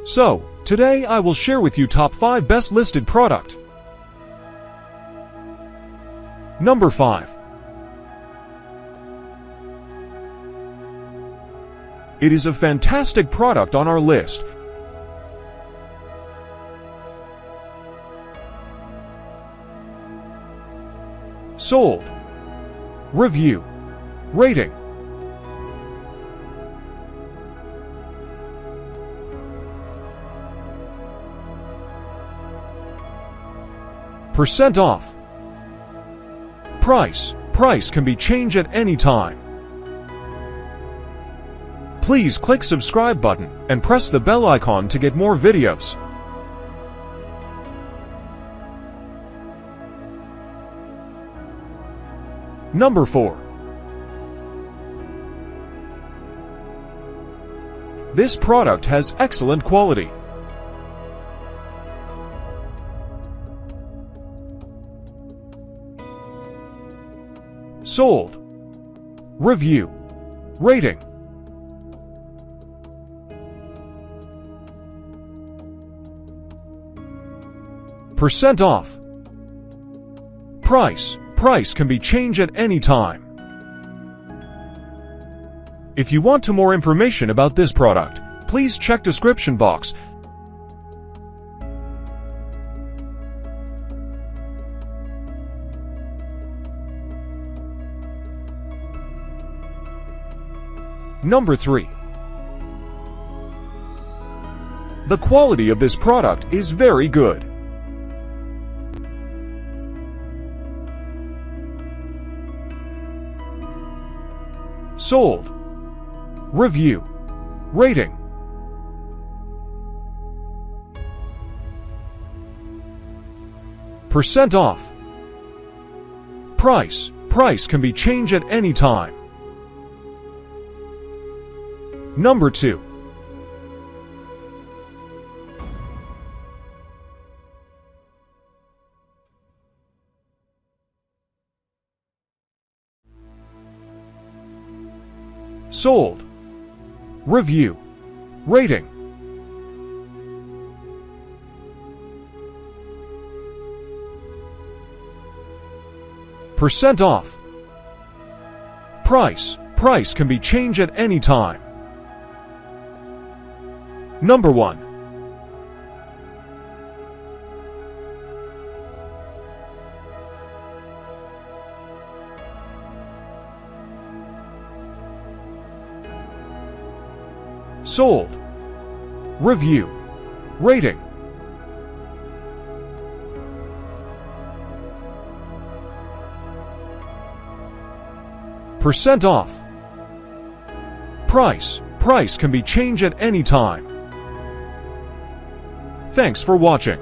So, today I will share with you top 5 best listed product. Number 5. It is a fantastic product on our list. Sold. Review. Rating. Percent off. Price. Price can be changed at any time. Please click subscribe button and press the bell icon to get more videos. Number 4. This product has excellent quality. Sold. Review. Rating. Percent off. Price. Price can be changed at any time. If you want more information about this product, please check description box. Number 3. The quality of this product is very good. Sold. Review. Rating. Percent off. Price. Price can be changed at any time. Number 2. Sold. Review. Rating. Percent off. Price. Price can be changed at any time. Number 1. Sold. Review. Rating. Percent off. Price. Price can be changed at any time. Thanks for watching.